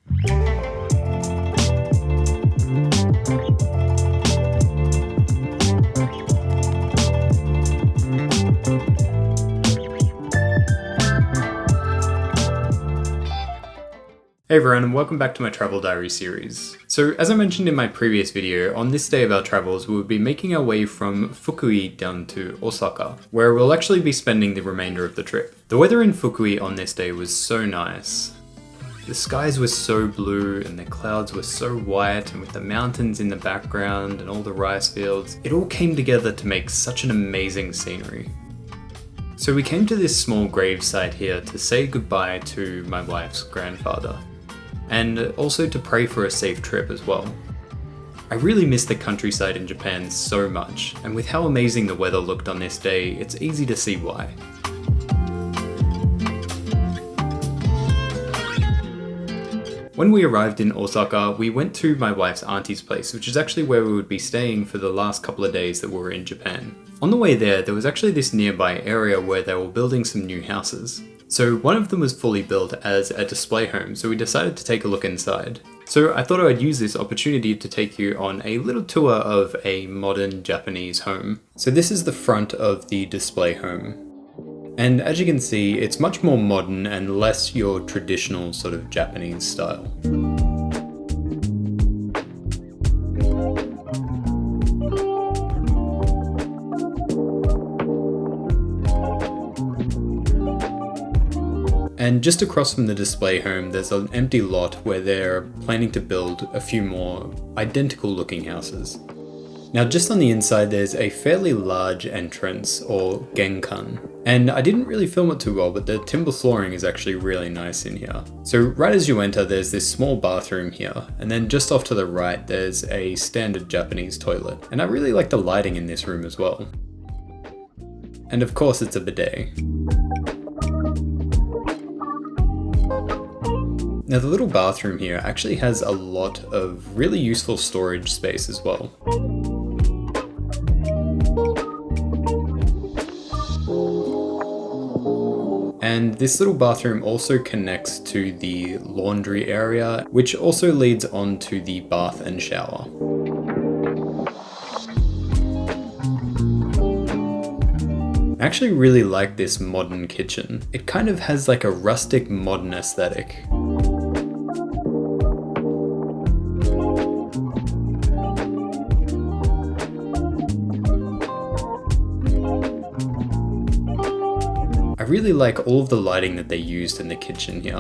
Hey everyone, and welcome back to my travel diary series. So as I mentioned in my previous video, on this day of our travels we will be making our way from Fukui down to Osaka, where we'll actually be spending the remainder of the trip. The weather in Fukui on this day was so nice. The skies were so blue and the clouds were so white, and with the mountains in the background and all the rice fields, it all came together to make such an amazing scenery. So we came to this small gravesite here to say goodbye to my wife's grandfather, and also to pray for a safe trip as well. I really miss the countryside in Japan so much, and with how amazing the weather looked on this day, it's easy to see why. When we arrived in Osaka, we went to my wife's auntie's place, which is actually where we would be staying for the last couple of days that we were in Japan. On the way there was actually this nearby area where they were building some new houses. So one of them was fully built as a display home, so we decided to take a look inside. So I thought I would use this opportunity to take you on a little tour of a modern Japanese home. So this is the front of the display home. And as you can see, it's much more modern and less your traditional sort of Japanese style. And just across from the display home, there's an empty lot where they're planning to build a few more identical looking houses. Now just on the inside there's a fairly large entrance, or genkan. And I didn't really film it too well, but the timber flooring is actually really nice in here. So right as you enter there's this small bathroom here, and then just off to the right there's a standard Japanese toilet. And I really like the lighting in this room as well. And of course it's a bidet. Now the little bathroom here actually has a lot of really useful storage space as well. And this little bathroom also connects to the laundry area, which also leads on to the bath and shower. I actually really like this modern kitchen. It kind of has like a rustic modern aesthetic. I really like all of the lighting that they used in the kitchen here.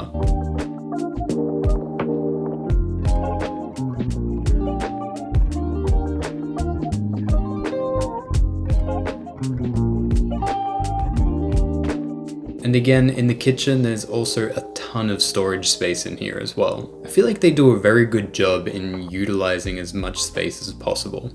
And again, in the kitchen there's also a ton of storage space in here as well. I feel like they do a very good job in utilizing as much space as possible.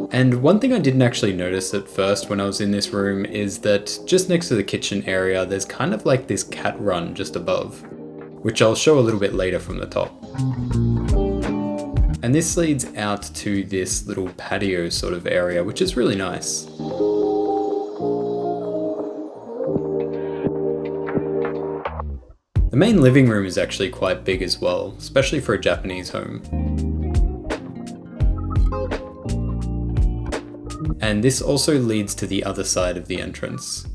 And one thing I didn't actually notice at first when I was in this room is that just next to the kitchen area, there's kind of like this cat run just above, which I'll show a little bit later from the top. And this leads out to this little patio sort of area, which is really nice. The main living room is actually quite big as well, especially for a Japanese home. And this also leads to the other side of the entrance.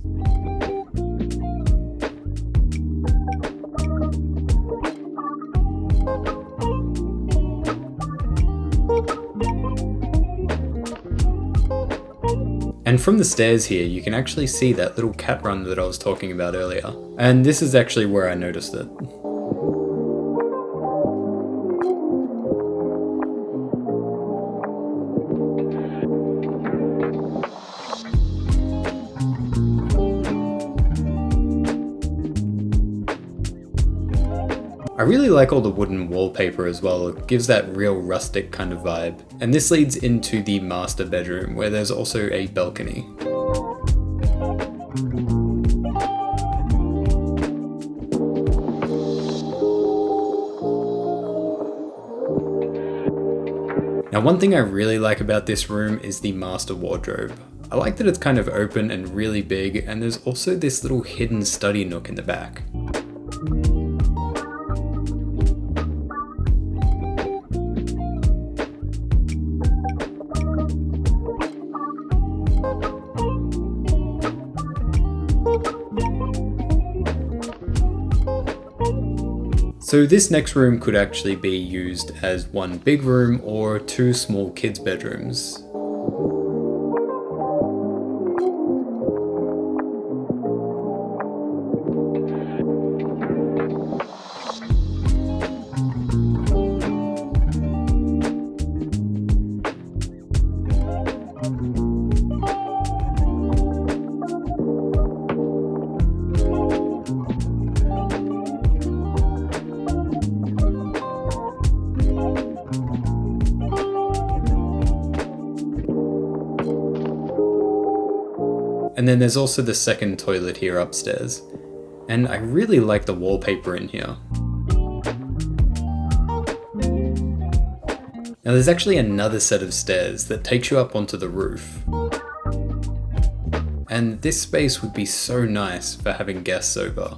And from the stairs here, you can actually see that little cat run that I was talking about earlier. And this is actually where I noticed it. I I really like all the wooden wallpaper as well, it gives that real rustic kind of vibe. And this leads into the master bedroom where there's also a balcony. Now one thing I really like about this room is the master wardrobe. I like that it's kind of open and really big, and there's also this little hidden study nook in the back. So this next room could actually be used as one big room or two small kids' bedrooms. And then there's also the second toilet here upstairs. And I really like the wallpaper in here. Now there's actually another set of stairs that takes you up onto the roof. And this space would be so nice for having guests over.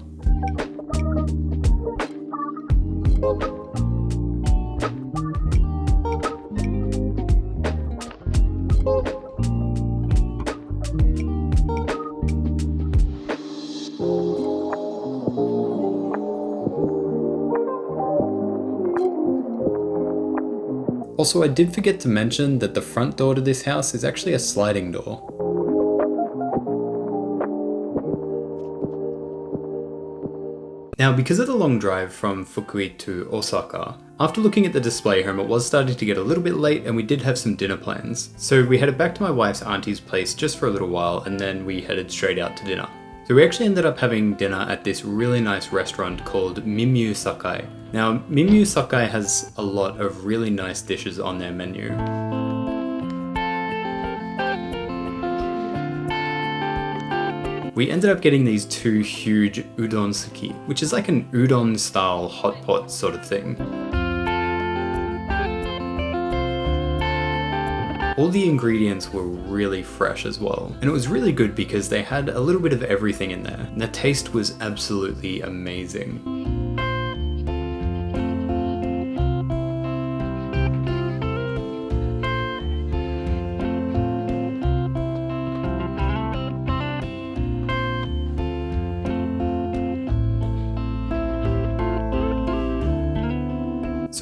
Also, I did forget to mention that the front door to this house is actually a sliding door. Now, because of the long drive from Fukui to Osaka, after looking at the display home, it was starting to get a little bit late and we did have some dinner plans. So we headed back to my wife's auntie's place just for a little while and then we headed straight out to dinner. So we actually ended up having dinner at this really nice restaurant called Mimiu Sakai. Now, Mimiu Sakai has a lot of really nice dishes on their menu. We ended up getting these two huge Udon-Suki, which is like an udon style hot pot sort of thing. All the ingredients were really fresh as well, and it was really good because they had a little bit of everything in there, and the taste was absolutely amazing.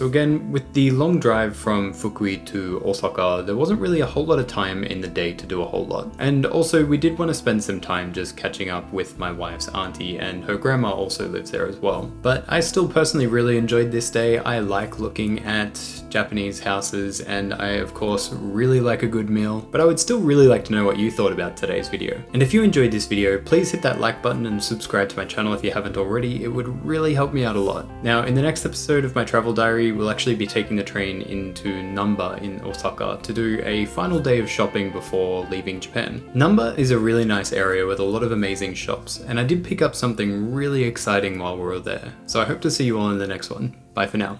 So again, with the long drive from Fukui to Osaka, there wasn't really a whole lot of time in the day to do a whole lot. And also we did want to spend some time just catching up with my wife's auntie, and her grandma also lives there as well. But I still personally really enjoyed this day. I like looking at Japanese houses, and I of course really like a good meal, but I would still really like to know what you thought about today's video. And if you enjoyed this video, please hit that like button and subscribe to my channel if you haven't already. It would really help me out a lot. Now, in the next episode of my travel diary, we'll actually be taking the train into Namba in Osaka to do a final day of shopping before leaving Japan. Namba is a really nice area with a lot of amazing shops, and I did pick up something really exciting while we were there. So I hope to see you all in the next one. Bye for now.